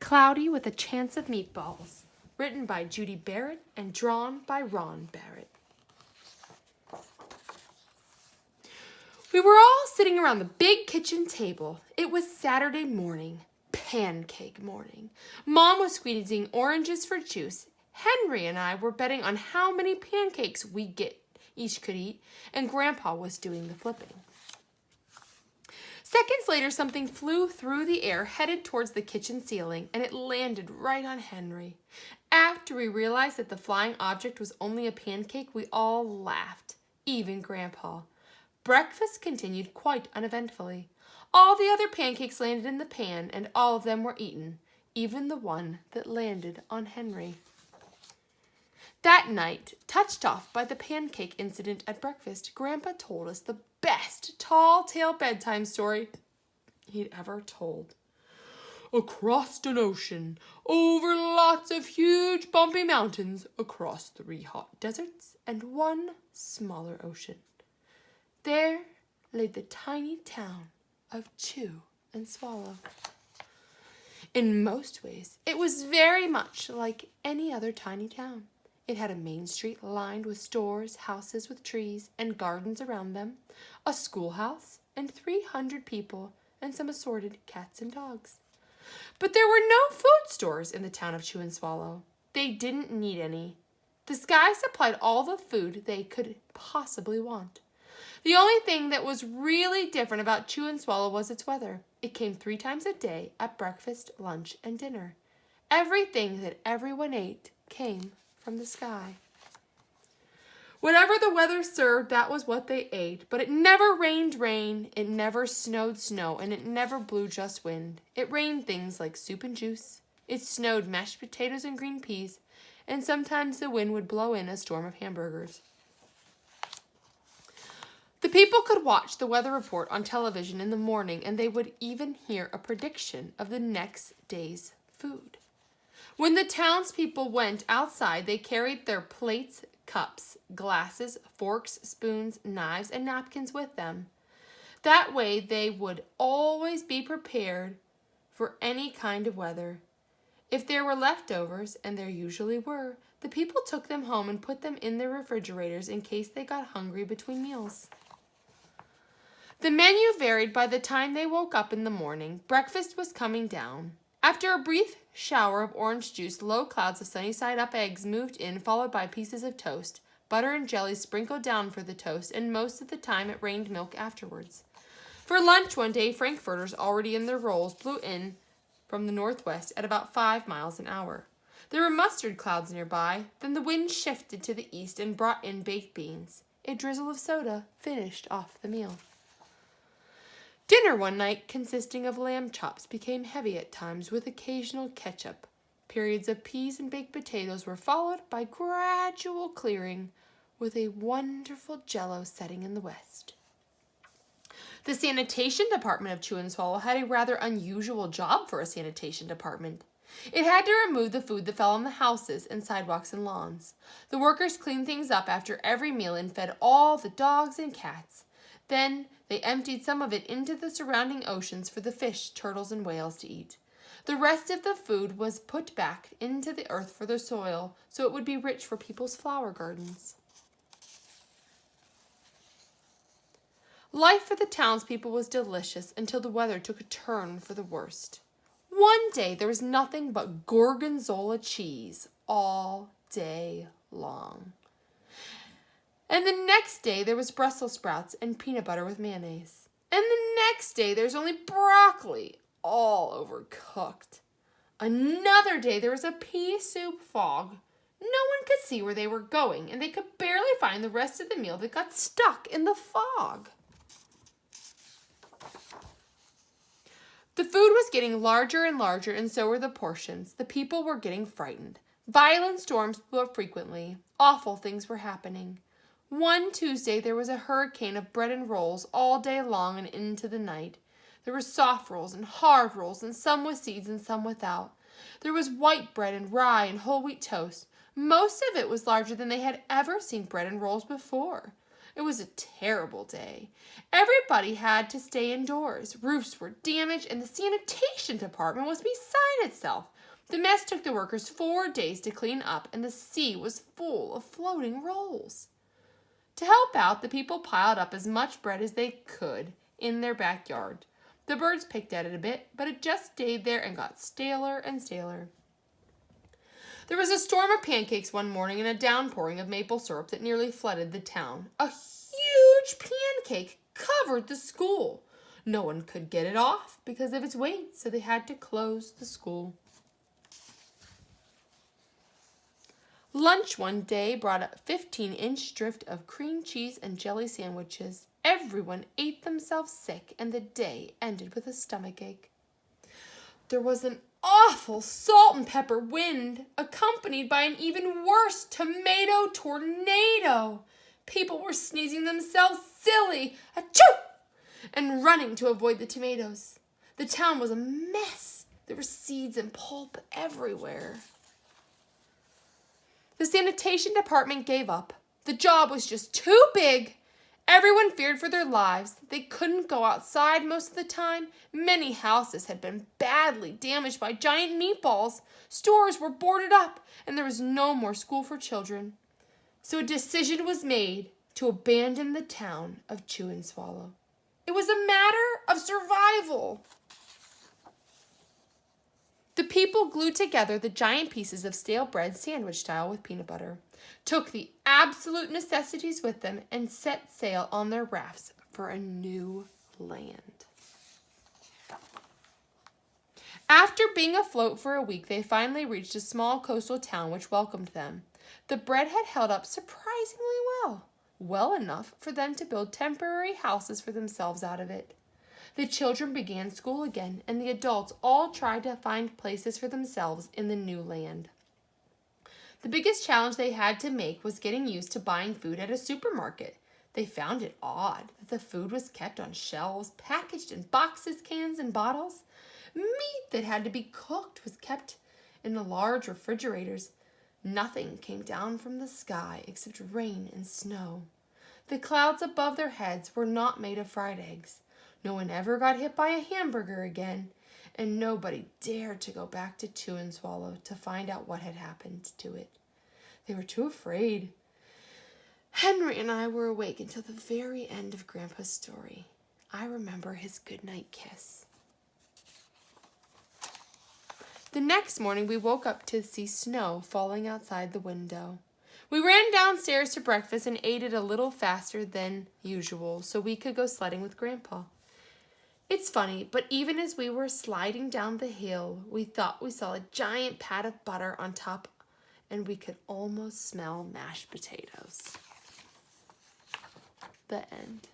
Cloudy with a Chance of Meatballs, written by Judi Barrett and drawn by Barrett. We were all sitting around the big kitchen table. It was Saturday morning, pancake morning. Mom was squeezing oranges for juice. Henry and I were betting on how many pancakes each could eat, and Grandpa was doing the flipping. Seconds later, something flew through the air, headed towards the kitchen ceiling, and it landed right on Henry. After we realized that the flying object was only a pancake, we all laughed, even Grandpa. Breakfast continued quite uneventfully. All the other pancakes landed in the pan, and all of them were eaten, even the one that landed on Henry. That night, touched off by the pancake incident at breakfast, Grandpa told us the best tall-tale bedtime story he'd ever told. Across an ocean, over lots of huge bumpy mountains, across 3 hot deserts and 1 smaller ocean, there lay the tiny town of Chew and Swallow. In most ways, it was very much like any other tiny town. It had a main street lined with stores, houses with trees and gardens around them, a schoolhouse, and 300 people, and some assorted cats and dogs. But there were no food stores in the town of Chew and Swallow. They didn't need any. The sky supplied all the food they could possibly want. The only thing that was really different about Chew and Swallow was its weather. It came 3 times a day at breakfast, lunch, and dinner. Everything that everyone ate came from the sky. Whatever the weather served, that was what they ate. But it never rained rain, it never snowed snow, and it never blew just wind. It rained things like soup and juice. It snowed mashed potatoes and green peas, and sometimes the wind would blow in a storm of hamburgers. The people could watch the weather report on television in the morning, and they would even hear a prediction of the next day's food. When the townspeople went outside, they carried their plates, cups, glasses, forks, spoons, knives, and napkins with them. That way they would always be prepared for any kind of weather. If there were leftovers, and there usually were, the people took them home and put them in their refrigerators in case they got hungry between meals. The menu varied by the time they woke up in the morning. Breakfast was coming down. After a brief shower of orange juice, low clouds of sunny-side-up eggs moved in, followed by pieces of toast. Butter and jelly sprinkled down for the toast, and most of the time it rained milk afterwards. For lunch one day, frankfurters already in their rolls blew in from the northwest at about 5 miles an hour. There were mustard clouds nearby. Then the wind shifted to the east and brought in baked beans. A drizzle of soda finished off the meal. Dinner one night, consisting of lamb chops, became heavy at times with occasional ketchup. Periods of peas and baked potatoes were followed by gradual clearing with a wonderful jello setting in the west. The sanitation department of Chew and Swallow had a rather unusual job for a sanitation department. It had to remove the food that fell on the houses and sidewalks and lawns. The workers cleaned things up after every meal and fed all the dogs and cats. Then they emptied some of it into the surrounding oceans for the fish, turtles, and whales to eat. The rest of the food was put back into the earth for the soil, so it would be rich for people's flower gardens. Life for the townspeople was delicious until the weather took a turn for the worst. One day there was nothing but gorgonzola cheese all day long. And the next day, there was Brussels sprouts and peanut butter with mayonnaise. And the next day, there's only broccoli, all overcooked. Another day, there was a pea soup fog. No one could see where they were going, and they could barely find the rest of the meal that got stuck in the fog. The food was getting larger and larger, and so were the portions. The people were getting frightened. Violent storms blew up frequently. Awful things were happening. One Tuesday, there was a hurricane of bread and rolls all day long and into the night. There were soft rolls and hard rolls, and some with seeds and some without. There was white bread and rye and whole wheat toast. Most of it was larger than they had ever seen bread and rolls before. It was a terrible day. Everybody had to stay indoors. Roofs were damaged, and the sanitation department was beside itself. The mess took the workers 4 days to clean up, and the sea was full of floating rolls. To help out, the people piled up as much bread as they could in their backyard. The birds picked at it a bit, but it just stayed there and got staler and staler. There was a storm of pancakes one morning and a downpouring of maple syrup that nearly flooded the town. A huge pancake covered the school. No one could get it off because of its weight, so they had to close the school. Lunch one day brought a 15-inch drift of cream cheese and jelly sandwiches. Everyone ate themselves sick, and the day ended with a stomachache. There was an awful salt and pepper wind, accompanied by an even worse tomato tornado. People were sneezing themselves silly, achoo, and running to avoid the tomatoes. The town was a mess. There were seeds and pulp everywhere. The sanitation department gave up. The job was just too big. Everyone feared for their lives. They couldn't go outside most of the time. Many houses had been badly damaged by giant meatballs. Stores were boarded up, and there was no more school for children. So a decision was made to abandon the town of Chew and Swallow. It was a matter of survival. The people glued together the giant pieces of stale bread sandwich style with peanut butter, took the absolute necessities with them, and set sail on their rafts for a new land. After being afloat for a week, they finally reached a small coastal town which welcomed them. The bread had held up surprisingly well enough for them to build temporary houses for themselves out of it. The children began school again, and the adults all tried to find places for themselves in the new land. The biggest challenge they had to make was getting used to buying food at a supermarket. They found it odd that the food was kept on shelves, packaged in boxes, cans, and bottles. Meat that had to be cooked was kept in the large refrigerators. Nothing came down from the sky except rain and snow. The clouds above their heads were not made of fried eggs. No one ever got hit by a hamburger again, and nobody dared to go back to Chew and Swallow to find out what had happened to it. They were too afraid. Henry and I were awake until the very end of Grandpa's story. I remember his goodnight kiss. The next morning we woke up to see snow falling outside the window. We ran downstairs to breakfast and ate it a little faster than usual so we could go sledding with Grandpa. It's funny, but even as we were sliding down the hill, we thought we saw a giant pat of butter on top, and we could almost smell mashed potatoes. The end.